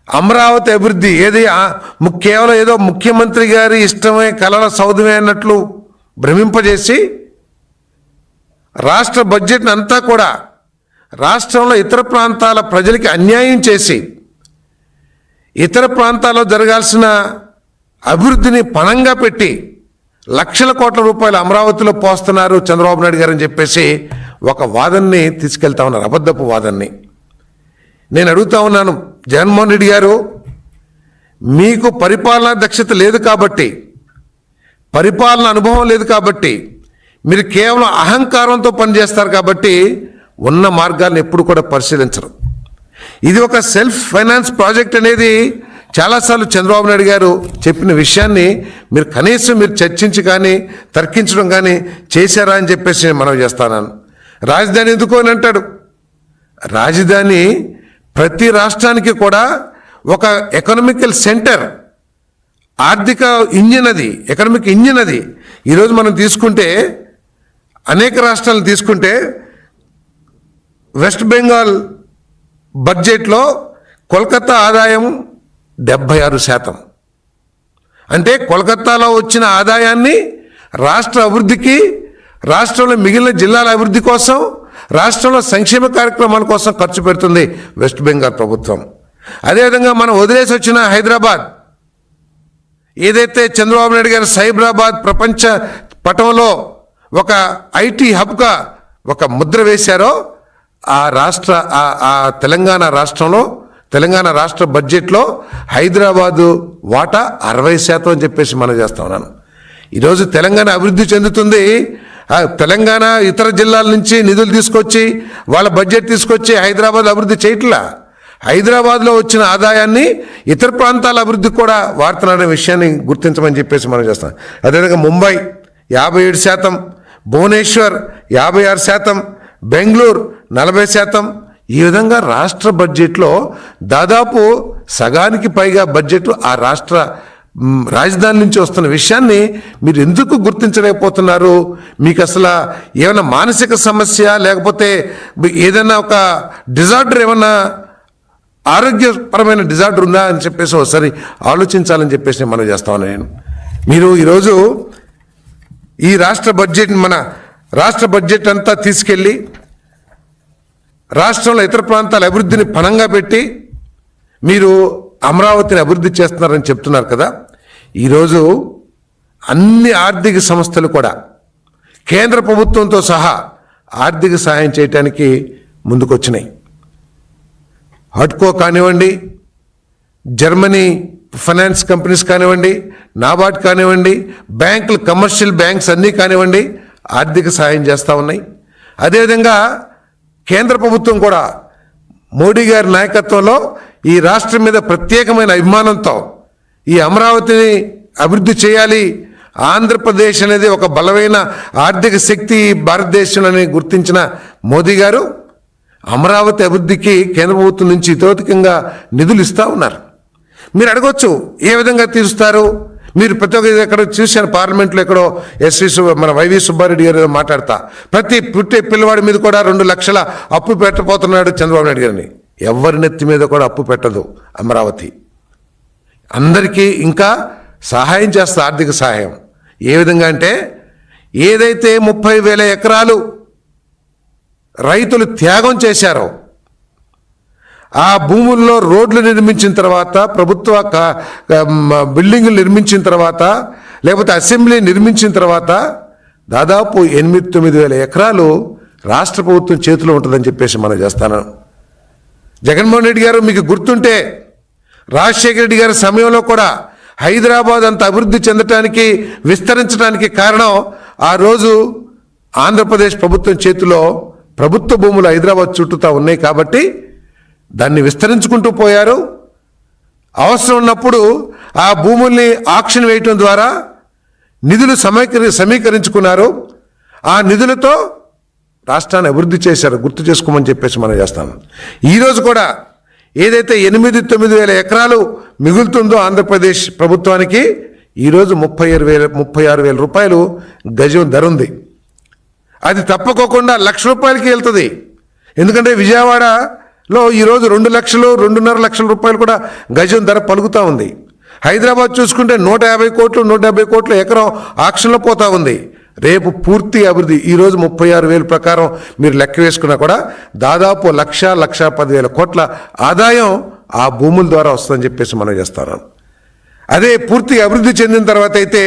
అమరావతి అభివృద్ధి ఏది కేవలం ఏదో ముఖ్యమంత్రి గారి ఇష్టమే కలల సౌధమే అన్నట్లు భ్రమింపజేసి రాష్ట్ర బడ్జెట్ని అంతా కూడా రాష్ట్రంలో ఇతర ప్రాంతాల ప్రజలకి అన్యాయం చేసి ఇతర ప్రాంతాల్లో జరగాల్సిన అభివృద్ధిని పణంగా పెట్టి లక్షల కోట్ల రూపాయలు అమరావతిలో పోస్తున్నారు చంద్రబాబు నాయుడు గారు అని చెప్పేసి ఒక వాదనని తీసుకెళ్తా ఉన్నారు, అబద్ధపు వాదనని. నేను అడుగుతా ఉన్నాను, జగన్మోహన్ రెడ్డి గారు మీకు పరిపాలనా దక్షత లేదు కాబట్టి, పరిపాలన అనుభవం లేదు కాబట్టి, మీరు కేవలం అహంకారంతో పనిచేస్తారు కాబట్టి ఉన్న మార్గాలను ఎప్పుడు కూడా పరిశీలించరు. ఇది ఒక సెల్ఫ్ ఫైనాన్స్ ప్రాజెక్ట్ అనేది చాలాసార్లు చంద్రబాబు నాయుడు గారు చెప్పిన విషయాన్ని మీరు కనీసం మీరు చర్చించి కానీ తర్కించడం కానీ చేశారా అని చెప్పేసి నేను మనవి చేస్తాను. రాజధాని ఎందుకు అని అంటాడు. రాజధాని ప్రతి రాష్ట్రానికి కూడా ఒక ఎకనామికల్ సెంటర్, ఆర్థిక ఇంజిన్ అది, ఎకనామిక్ ఇంజిన్ అది. ఈరోజు మనం తీసుకుంటే అనేక రాష్ట్రాలను తీసుకుంటే వెస్ట్ బెంగాల్ బడ్జెట్లో కోల్కతా ఆదాయం 76%. అంటే కోల్కతాలో వచ్చిన ఆదాయాన్ని రాష్ట్ర అభివృద్ధికి, రాష్ట్రంలో మిగిలిన జిల్లాల అభివృద్ధి కోసం, రాష్ట్రంలో సంక్షేమ కార్యక్రమాల కోసం ఖర్చు పెడుతుంది వెస్ట్ బెంగాల్ ప్రభుత్వం. అదేవిధంగా మనం వదిలేసి వచ్చిన హైదరాబాద్, ఏదైతే చంద్రబాబు నాయుడు గారు సైబరాబాద్ ప్రపంచ పటంలో ఒక ఐటీ హబ్గా ఒక ముద్ర వేశారో, ఆ తెలంగాణ రాష్ట్రంలో, తెలంగాణ రాష్ట్ర బడ్జెట్లో హైదరాబాదు వాటా 60% అని చెప్పేసి మనం చేస్తా ఉన్నాను. ఈరోజు తెలంగాణ అభివృద్ధి చెందుతుంది. తెలంగాణ ఇతర జిల్లాల నుంచి నిధులు తీసుకొచ్చి వాళ్ళ బడ్జెట్ తీసుకొచ్చి హైదరాబాద్ అభివృద్ధి చేయట్లా. హైదరాబాద్లో వచ్చిన ఆదాయాన్ని ఇతర ప్రాంతాల అభివృద్ధికి కూడా వాడుతున్నారనే విషయాన్ని గుర్తించమని చెప్పేసి మనం చేస్తాం. అదేవిధంగా ముంబై 57%, భువనేశ్వర్ 56%, బెంగళూరు 40%. ఈ విధంగా రాష్ట్ర బడ్జెట్లో దాదాపు సగానికి పైగా బడ్జెట్ ఆ రాష్ట్ర రాజధాని నుంచి వస్తున్న విషయాన్ని మీరు ఎందుకు గుర్తించలేకపోతున్నారు? మీకు అసలు ఏమైనా మానసిక సమస్య, లేకపోతే ఏదైనా ఒక డిజార్డర్, ఏమన్నా ఆరోగ్యపరమైన డిజార్డర్ ఉందా అని చెప్పేసి ఒకసారి ఆలోచించాలని చెప్పేసి మనం చేస్తామని నేను. మీరు ఈరోజు ఈ మన రాష్ట్ర బడ్జెట్ అంతా తీసుకెళ్ళి రాష్ట్రంలో ఇతర ప్రాంతాల అభివృద్ధిని పణంగా పెట్టి మీరు అమరావతిని అభివృద్ధి చేస్తున్నారని చెప్తున్నారు కదా. ఈరోజు అన్ని ఆర్థిక సంస్థలు కూడా కేంద్ర ప్రభుత్వంతో సహా ఆర్థిక సహాయం చేయడానికి ముందుకొచ్చినాయి. హడ్కో కానివ్వండి, జర్మనీ ఫైనాన్స్ కంపెనీస్ కానివ్వండి, నాబార్డ్ కానివ్వండి, బ్యాంకులు, కమర్షియల్ బ్యాంక్స్ అన్నీ కానివ్వండి, ఆర్థిక సహాయం చేస్తూ ఉన్నాయి. అదేవిధంగా కేంద్ర ప్రభుత్వం కూడా మోడీ గారి నాయకత్వంలో ఈ రాష్ట్రం మీద ప్రత్యేకమైన అభిమానంతో ఈ అమరావతిని అభివృద్ధి చేయాలి, ఆంధ్రప్రదేశ్ అనేది ఒక బలమైన ఆర్థిక శక్తి భారతదేశంలోని గుర్తించిన మోదీ గారు అమరావతి అభివృద్ధికి కేంద్ర ప్రభుత్వం నుంచి ఇతోధికంగా నిధులు ఇస్తూ ఉన్నారు. మీరు అడగొచ్చు, ఏ విధంగా తీరుస్తారు? మీరు ప్రతి ఒక్క ఎక్కడో చూశాను, పార్లమెంట్లో ఎక్కడో మన వైవి సుబ్బారెడ్డి గారు మాట్లాడతా, ప్రతి పుట్టే పిల్లవాడి మీద కూడా 2 లక్షల అప్పు పెట్టబోతున్నాడు చంద్రబాబు నాయుడు గారిని. ఎవరి నెత్తి మీద కూడా అప్పు పెట్టదు అమరావతి. అందరికీ ఇంకా సహాయం చేస్తా, ఆర్థిక సహాయం. ఏ విధంగా అంటే, ఏదైతే 30,000 ఎకరాలు రైతులు త్యాగం చేశారో, ఆ భూముల్లో రోడ్లు నిర్మించిన తర్వాత, ప్రభుత్వ బిల్డింగులు నిర్మించిన తర్వాత, లేకపోతే అసెంబ్లీ నిర్మించిన తర్వాత దాదాపు 8-9 ఎకరాలు రాష్ట్ర ప్రభుత్వం చేతిలో ఉంటుందని చెప్పేసి మనం చేస్తాను. జగన్మోహన్ రెడ్డి గారు మీకు గుర్తుంటే రాజశేఖర రెడ్డి గారి సమయంలో కూడా హైదరాబాద్ అంత అభివృద్ధి చెందటానికి, విస్తరించడానికి కారణం ఆ రోజు ఆంధ్రప్రదేశ్ ప్రభుత్వం చేతిలో ప్రభుత్వ భూములు హైదరాబాద్ చుట్టూతా ఉన్నాయి కాబట్టి దాన్ని విస్తరించుకుంటూ పోయారు. అవసరం ఉన్నప్పుడు ఆ భూముల్ని ఆక్షన్ వేయటం ద్వారా నిధులు సమీకరించుకున్నారు. ఆ నిధులతో రాష్ట్రాన్ని అభివృద్ధి చేశారు. గుర్తు చేసుకోమని చెప్పేసి మనం చేస్తాము. ఈరోజు కూడా ఏదైతే 8-9 ఎకరాలు మిగులుతుందో ఆంధ్రప్రదేశ్ ప్రభుత్వానికి, ఈరోజు 36,000 రూపాయలు గజం ధర ఉంది. అది తప్పకోకుండా 1,00,000 రూపాయలకి వెళ్తుంది. ఎందుకంటే విజయవాడ లో ఈరోజు 2 లక్షలు 2.5 లక్షల రూపాయలు కూడా గజం ధర పలుకుతూ ఉంది. హైదరాబాద్ చూసుకుంటే 150 కోట్లు 170 కోట్లు ఎకరం ఆక్షన్లో పోతా ఉంది. రేపు పూర్తి అభివృద్ధి ఈరోజు 36,000 ప్రకారం మీరు లెక్క వేసుకున్నా కూడా దాదాపు 1,10,000 కోట్ల ఆదాయం ఆ భూముల ద్వారా వస్తుందని చెప్పేసి మనం చేస్తాను. అదే పూర్తి అభివృద్ధి చెందిన తర్వాత అయితే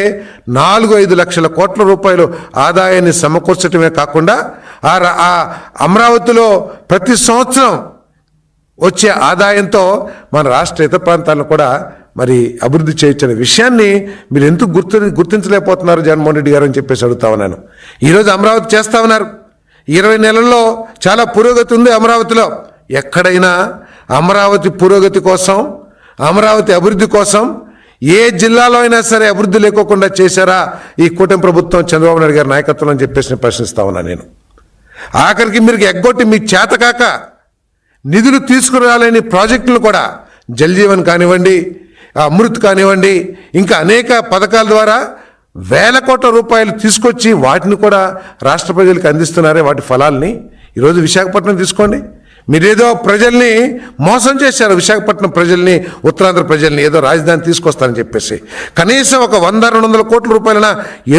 4-5 లక్షల కోట్ల రూపాయలు ఆదాయాన్ని సమకూర్చడమే కాకుండా ఆ అమరావతిలో ప్రతి సంవత్సరం వచ్చే ఆదాయంతో మన రాష్ట్ర ఇతర ప్రాంతాలను కూడా మరి అభివృద్ధి చేయొచ్చనే విషయాన్ని మీరు ఎందుకు గుర్తించలేకపోతున్నారు జగన్మోహన్ రెడ్డి గారు అని చెప్పేసి అడుగుతా ఉన్నాను. ఈరోజు అమరావతి చేస్తా ఉన్నారు. 20 నెలల్లో చాలా పురోగతి ఉంది అమరావతిలో. ఎక్కడైనా అమరావతి పురోగతి కోసం, అమరావతి అభివృద్ధి కోసం ఏ జిల్లాలో అయినా సరే అభివృద్ధి లేకోకుండా చేశారా ఈ కూటమి ప్రభుత్వం చంద్రబాబు నాయుడు గారి నాయకత్వం అని చెప్పేసి ప్రశ్నిస్తా ఉన్నాను నేను. ఆఖరికి మీరు ఎగ్గొట్టి మీ చేతకాక నిధులు తీసుకురాలేని ప్రాజెక్టులు కూడా జల్ జీవన్ కానివ్వండి, అమృత్ కానివ్వండి, ఇంకా అనేక పథకాల ద్వారా 1,000 కోట్ల రూపాయలు తీసుకొచ్చి వాటిని కూడా రాష్ట్ర ప్రజలకు అందిస్తున్నారే వాటి ఫలాల్ని. ఈరోజు విశాఖపట్నం తీసుకోండి, మీరేదో ప్రజల్ని మోసం చేశారు. విశాఖపట్నం ప్రజల్ని, ఉత్తరాంధ్ర ప్రజల్ని ఏదో రాజధాని తీసుకొస్తారని చెప్పేసి కనీసం ఒక 100-200 కోట్ల రూపాయలన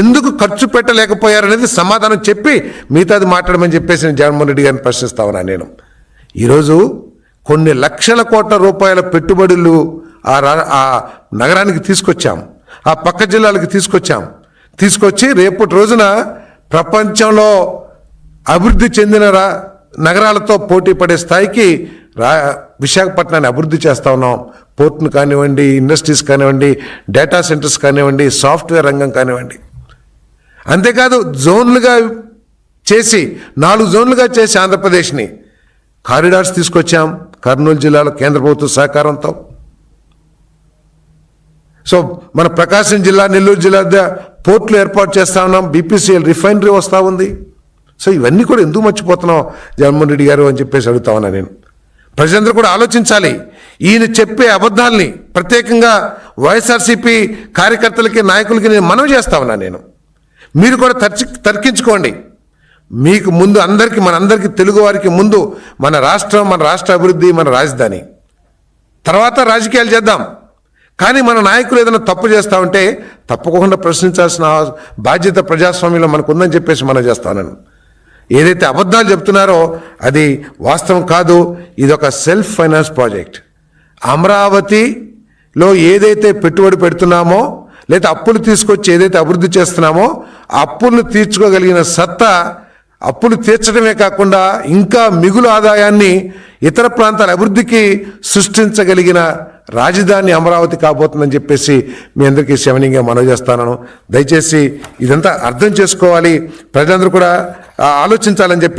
ఎందుకు ఖర్చు పెట్టలేకపోయారనేది సమాధానం చెప్పి మిగతాది మాట్లాడమని చెప్పేసి నేను జగన్మోహన్ రెడ్డి గారిని ప్రశ్నిస్తా ఉన్నాను నేను. ఈరోజు కొన్ని లక్షల కోట్ల రూపాయల పెట్టుబడులు ఆ నగరానికి తీసుకొచ్చాం, ఆ పక్క జిల్లాలకు తీసుకొచ్చి రేపటి రోజున ప్రపంచంలో అభివృద్ధి చెందిన నగరాలతో పోటీ పడే స్థాయికి విశాఖపట్నాన్ని అభివృద్ధి చేస్తూ ఉన్నాం. పోర్ట్ను కానివ్వండి, ఇండస్ట్రీస్ కానివ్వండి, డేటా సెంటర్స్ కానివ్వండి, సాఫ్ట్వేర్ రంగం కానివ్వండి. అంతేకాదు 4 జోన్లుగా చేసి ఆంధ్రప్రదేశ్ని కారిడార్స్ తీసుకొచ్చాం కర్నూలు జిల్లాలో కేంద్ర ప్రభుత్వ సహకారంతో. సో మన ప్రకాశం జిల్లా, నెల్లూరు జిల్లా పోర్టులు ఏర్పాటు చేస్తా ఉన్నాం, బీపీసీఎల్ రిఫైనరీ వస్తూ ఉంది. సో ఇవన్నీ కూడా ఎందుకు మర్చిపోతున్నాం జగన్మోహన్ రెడ్డి గారు అని చెప్పేసి అడుగుతా ఉన్నా నేను. ప్రజలందరూ కూడా ఆలోచించాలి. ఈయన చెప్పే అబద్ధాలని ప్రత్యేకంగా వైఎస్ఆర్సీపీ కార్యకర్తలకి, నాయకులకి నేను మనవి చేస్తా ఉన్నా నేను. మీరు కూడా తర్కించుకోండి. మీకు ముందు మనందరికీ తెలుగు వారికి ముందు మన రాష్ట్రం, మన రాష్ట్ర అభివృద్ధి, మన రాజధాని, తర్వాత రాజకీయాలు చేద్దాం. కానీ మన నాయకులు ఏదైనా తప్పు చేస్తూ ఉంటే తప్పకుండా ప్రశ్నించాల్సిన బాధ్యత ప్రజాస్వామ్యంలో మనకు ఉందని చెప్పేసి మనం చేస్తాను. ఏదైతే అబద్ధాలు చెప్తున్నారో అది వాస్తవం కాదు. ఇది ఒక సెల్ఫ్ ఫైనాన్స్ ప్రాజెక్ట్. అమరావతిలో ఏదైతే పెట్టుబడి పెడుతున్నామో లేదా అప్పులు తీసుకొచ్చి ఏదైతే అభివృద్ధి చేస్తున్నామో ఆ అప్పులను తీర్చుకోగలిగిన సత్తా, అప్పులు తీర్చడమే కాకుండా ఇంకా మిగులు ఆదాయాన్ని ఇతర ప్రాంతాల అభివృద్ధికి సృష్టించగలిగిన రాజధాని అమరావతి కాబోతుందని చెప్పేసి మీ అందరికీ శవనీయంగా మనవి చేస్తాను. దయచేసి ఇదంతా అర్థం చేసుకోవాలి, ప్రజలందరూ కూడా ఆలోచించాలని చెప్పేసి